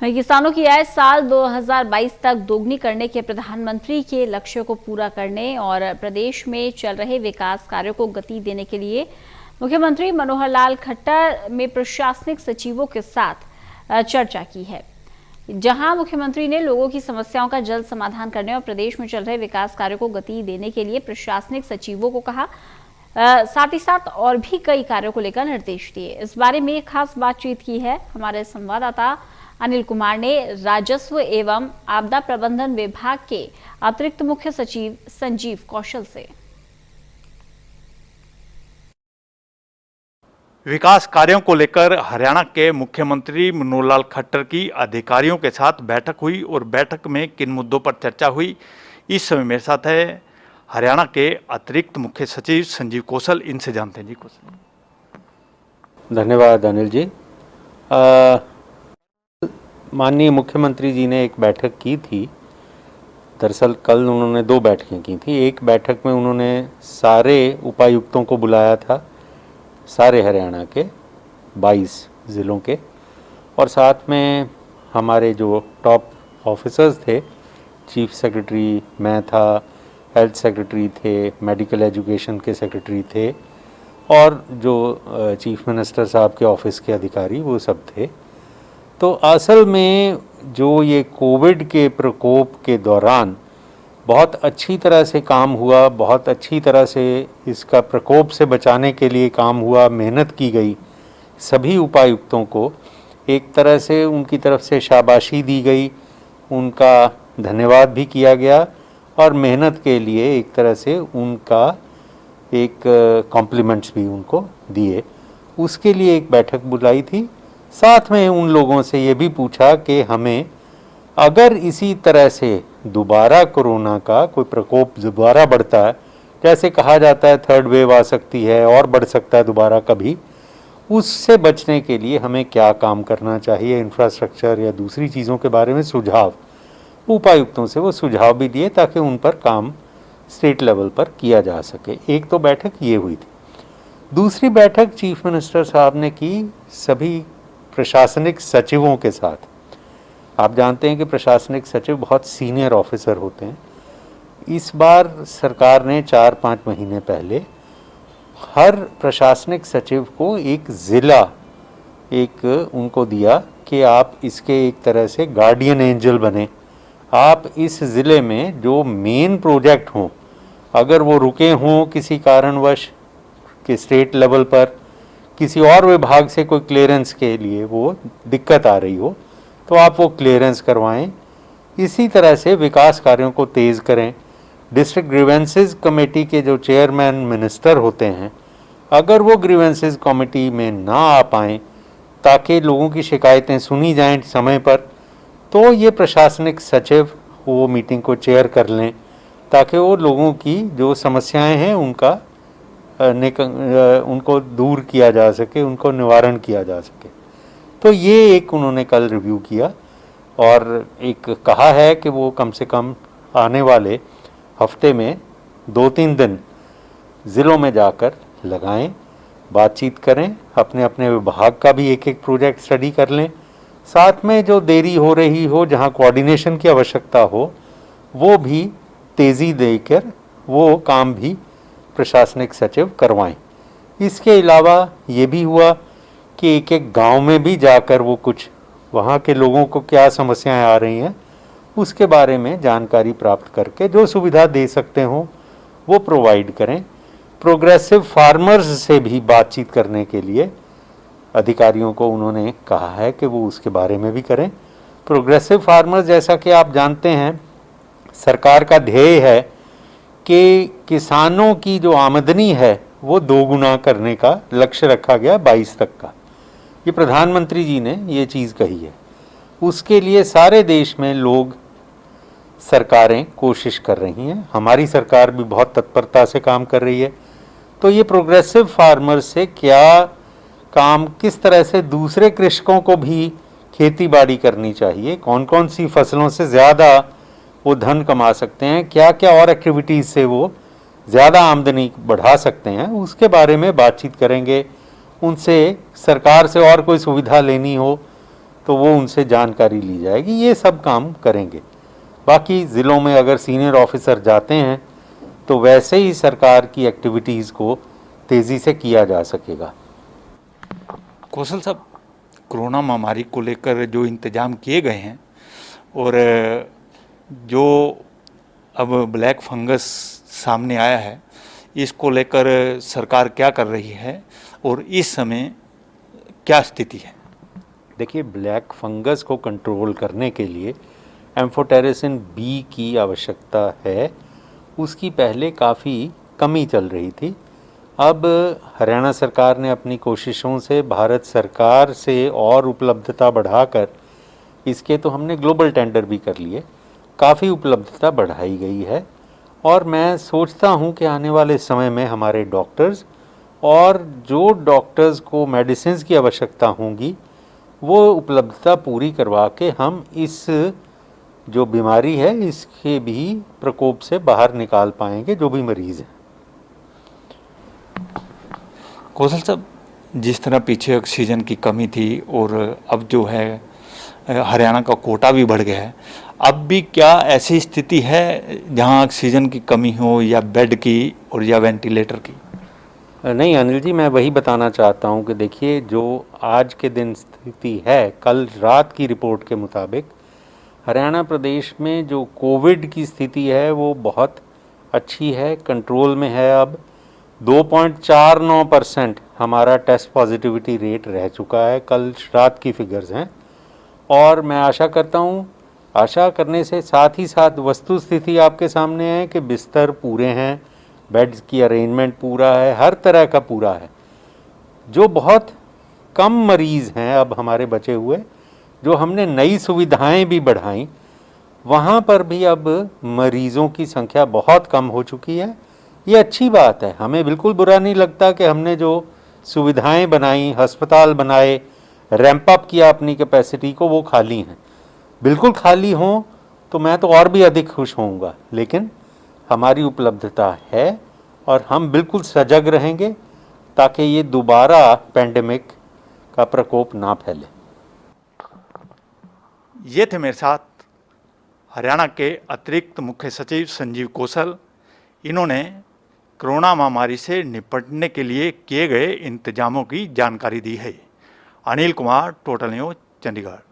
किसानों की आय साल 2022 तक दोगुनी करने के प्रधानमंत्री के लक्ष्य को पूरा करने और प्रदेश में चल रहे विकास कार्यों को गति देने के लिए मुख्यमंत्री मनोहर लाल खट्टर में प्रशासनिक सचिवों के साथ चर्चा की है, जहां मुख्यमंत्री ने लोगों की समस्याओं का जल्द समाधान करने और प्रदेश में चल रहे विकास कार्यों को गति देने के लिए प्रशासनिक सचिवों को कहा। साथ ही साथ और भी कई कार्यों को लेकर निर्देश दिए। इस बारे में खास बातचीत की है हमारे संवाददाता अनिल कुमार ने राजस्व एवं आपदा प्रबंधन विभाग के अतिरिक्त मुख्य सचिव संजीव कौशल से। विकास कार्यों को लेकर हरियाणा के मुख्यमंत्री मनोहर लाल खट्टर की अधिकारियों के साथ बैठक हुई और बैठक में किन मुद्दों पर चर्चा हुई, इस समय मेरे साथ है हरियाणा के अतिरिक्त मुख्य सचिव संजीव कौशल। इनसे जानते हैं जी। कौशल, धन्यवाद अनिल जी। माननीय मुख्यमंत्री जी ने एक बैठक की थी। दरअसल कल उन्होंने 2 बैठकें की थी। एक बैठक में उन्होंने सारे उपायुक्तों को बुलाया था, सारे हरियाणा के 22 ज़िलों के, और साथ में हमारे जो टॉप ऑफिसर्स थे, चीफ सेक्रेटरी मैं था, हेल्थ सेक्रेटरी थे, मेडिकल एजुकेशन के सेक्रेटरी थे, और जो चीफ मिनिस्टर साहब के ऑफिस के अधिकारी वो सब थे। तो असल में जो ये कोविड के प्रकोप के दौरान बहुत अच्छी तरह से काम हुआ, बहुत अच्छी तरह से इसका प्रकोप से बचाने के लिए काम हुआ, मेहनत की गई, सभी उपायुक्तों को एक तरह से उनकी तरफ से शाबाशी दी गई, उनका धन्यवाद भी किया गया और मेहनत के लिए एक तरह से उनका एक कॉम्प्लीमेंट्स भी उनको दिए। उसके लिए एक बैठक बुलाई थी। साथ में उन लोगों से ये भी पूछा कि हमें अगर इसी तरह से दोबारा कोरोना का कोई प्रकोप दोबारा बढ़ता है, जैसे कहा जाता है 3rd वेव आ सकती है और बढ़ सकता है दोबारा कभी, उससे बचने के लिए हमें क्या काम करना चाहिए, इंफ्रास्ट्रक्चर या दूसरी चीज़ों के बारे में सुझाव उपायुक्तों से वो सुझाव भी दिए ताकि उन पर काम स्टेट लेवल पर किया जा सके। एक तो बैठक ये हुई थी। दूसरी बैठक चीफ मिनिस्टर साहब ने की सभी प्रशासनिक सचिवों के साथ। आप जानते हैं कि प्रशासनिक सचिव बहुत सीनियर ऑफिसर होते हैं। इस बार सरकार ने 4-5 महीने पहले हर प्रशासनिक सचिव को एक ज़िला एक उनको दिया कि आप इसके एक तरह से गार्डियन एंजल बने। आप इस ज़िले में जो मेन प्रोजेक्ट हों, अगर वो रुके हों किसी कारणवश कि स्टेट लेवल पर किसी और विभाग से कोई क्लियरेंस के लिए वो दिक्कत आ रही हो, तो आप वो क्लियरेंस करवाएं। इसी तरह से विकास कार्यों को तेज़ करें। डिस्ट्रिक्ट ग्रीवेंसेस कमेटी के जो चेयरमैन मिनिस्टर होते हैं, अगर वो ग्रीवेंसेस कमेटी में ना आ पाएँ ताकि लोगों की शिकायतें सुनी जाएं समय पर, तो ये प्रशासनिक सचिव वो मीटिंग को चेयर कर लें ताकि वो लोगों की जो समस्याएं हैं उनको दूर किया जा सके, उनको निवारण किया जा सके। तो ये एक उन्होंने कल रिव्यू किया और एक कहा है कि वो कम से कम आने वाले हफ्ते में 2-3 दिन ज़िलों में जाकर लगाएं, बातचीत करें, अपने अपने विभाग का भी एक प्रोजेक्ट स्टडी कर लें। साथ में जो देरी हो रही हो, जहां कोऑर्डिनेशन की आवश्यकता हो, वो भी तेज़ी देकर वो काम भी प्रशासनिक सचिव करवाएं। इसके अलावा ये भी हुआ कि एक गांव में भी जाकर वो कुछ वहाँ के लोगों को क्या समस्याएं आ रही हैं उसके बारे में जानकारी प्राप्त करके जो सुविधा दे सकते हों वो प्रोवाइड करें। प्रोग्रेसिव फार्मर्स से भी बातचीत करने के लिए अधिकारियों को उन्होंने कहा है कि वो उसके बारे में भी करें। प्रोग्रेसिव फार्मर्स, जैसा कि आप जानते हैं, सरकार का ध्येय है कि किसानों की जो आमदनी है वो 2 गुना करने का लक्ष्य रखा गया 22 तक का। ये प्रधानमंत्री जी ने ये चीज़ कही है। उसके लिए सारे देश में लोग, सरकारें कोशिश कर रही हैं। हमारी सरकार भी बहुत तत्परता से काम कर रही है। तो ये प्रोग्रेसिव फार्मर से क्या काम, किस तरह से दूसरे कृषकों को भी खेती बाड़ी करनी चाहिए, कौन कौन सी फसलों से ज़्यादा वो धन कमा सकते हैं, क्या क्या और एक्टिविटीज़ से वो ज़्यादा आमदनी बढ़ा सकते हैं, उसके बारे में बातचीत करेंगे। उनसे सरकार से और कोई सुविधा लेनी हो तो वो उनसे जानकारी ली जाएगी, ये सब काम करेंगे। बाकी ज़िलों में अगर सीनियर ऑफिसर जाते हैं तो वैसे ही सरकार की एक्टिविटीज़ को तेज़ी से किया जा सकेगा। कौशल साहब, कोरोना महामारी को लेकर जो इंतजाम किए गए हैं और जो अब ब्लैक फंगस सामने आया है, इसको लेकर सरकार क्या कर रही है और इस समय क्या स्थिति है? देखिए, ब्लैक फंगस को कंट्रोल करने के लिए एम्फोटेरिसिन बी की आवश्यकता है। उसकी पहले काफ़ी कमी चल रही थी। अब हरियाणा सरकार ने अपनी कोशिशों से भारत सरकार से और उपलब्धता बढ़ाकर इसके तो हमने ग्लोबल टेंडर भी कर लिए, काफ़ी उपलब्धता बढ़ाई गई है। और मैं सोचता हूं कि आने वाले समय में हमारे डॉक्टर्स और जो डॉक्टर्स को मेडिसिन की आवश्यकता होंगी वो उपलब्धता पूरी करवा के हम इस जो बीमारी है इसके भी प्रकोप से बाहर निकाल पाएंगे जो भी मरीज़ हैं। कौशल साहब, जिस तरह पीछे ऑक्सीजन की कमी थी और अब जो है हरियाणा का कोटा भी बढ़ गया है, अब भी क्या ऐसी स्थिति है जहां ऑक्सीजन की कमी हो या बेड की और या वेंटिलेटर की? नहीं अनिल जी, मैं वही बताना चाहता हूं कि देखिए, जो आज के दिन स्थिति है, कल रात की रिपोर्ट के मुताबिक हरियाणा प्रदेश में जो कोविड की स्थिति है वो बहुत अच्छी है, कंट्रोल में है। अब 2.49% हमारा टेस्ट पॉजिटिविटी रेट रह चुका है, कल रात की फिगर्स हैं। और मैं आशा करता हूँ, आशा करने से साथ ही साथ वस्तु स्थिति आपके सामने है कि बिस्तर पूरे हैं, बेड्स की अरेंजमेंट पूरा है, हर तरह का पूरा है। जो बहुत कम मरीज़ हैं अब हमारे बचे हुए, जो हमने नई सुविधाएं भी बढ़ाई, वहाँ पर भी अब मरीज़ों की संख्या बहुत कम हो चुकी है। ये अच्छी बात है, हमें बिल्कुल बुरा नहीं लगता कि हमने जो सुविधाएं बनाई, अस्पताल बनाए, रैंप अप किया अपनी कैपेसिटी को, वो खाली हैं। बिल्कुल खाली हों तो मैं तो और भी अधिक खुश होऊंगा, लेकिन हमारी उपलब्धता है और हम बिल्कुल सजग रहेंगे ताकि ये दोबारा पैंडेमिक का प्रकोप ना फैले। ये थे मेरे साथ हरियाणा के अतिरिक्त मुख्य सचिव संजीव कौशल। इन्होंने कोरोना महामारी से निपटने के लिए किए गए इंतजामों की जानकारी दी है। Anil Kumar, total news, Chandigarh.